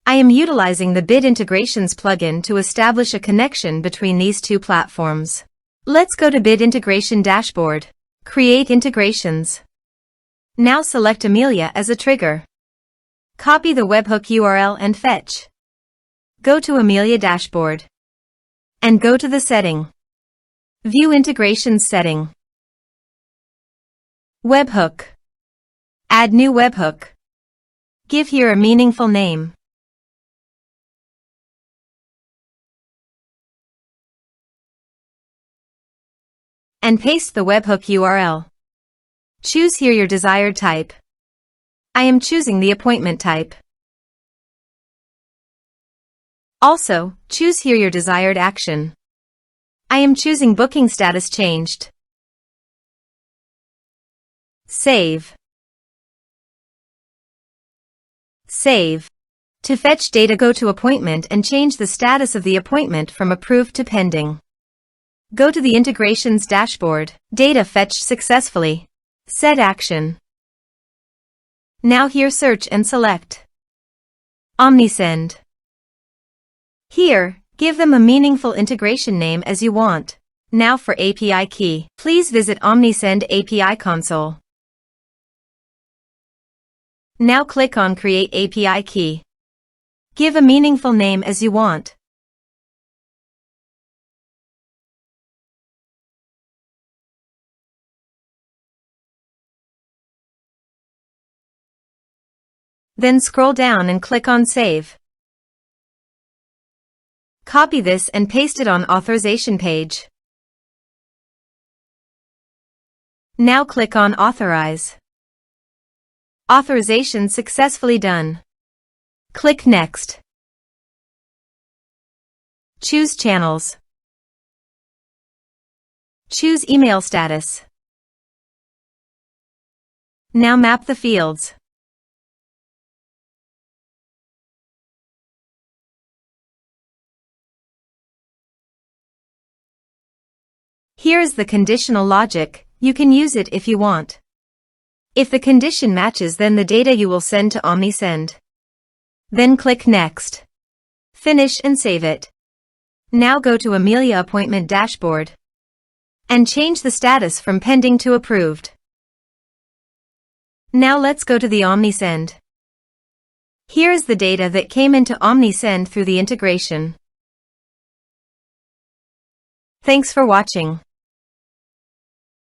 I am utilizing the Bit Integrations plugin to establish a connection between these two platforms. Let's go to Bit Integration Dashboard. Create integrations. Now select Amelia as a trigger. Copy the webhook URL and fetch. Go to Amelia Dashboard. And go to the setting. View Integrations setting. Webhook. Add new webhook. Give here a meaningful name. And paste the webhook URL. Choose here your desired type. I am choosing the appointment type. Also, choose here your desired action. I am choosing booking status changed. Save. Save. To fetch data, go to Appointment and change the status of the appointment from approved to pending. Go to the Integrations Dashboard. Data fetched successfully. Set action. Now here search and select Omnisend. Here, give them a meaningful integration name as you want. Now for API key. Please visit Omnisend API console. Now click on Create API key. Give a meaningful name as you want. Then scroll down and click on Save. Copy this and paste it on authorization page. Now click on Authorize. Authorization successfully done. Click Next. Choose Channels. Choose Email Status. Now map the fields. Here is the conditional logic. You can use it if you want. If the condition matches, then the data you will send to Omnisend. Then click Next. Finish and save it. Now go to Amelia Appointment Dashboard and change the status from pending to approved. Now let's go to the Omnisend. Here is the data that came into Omnisend through the integration. Thanks for watching.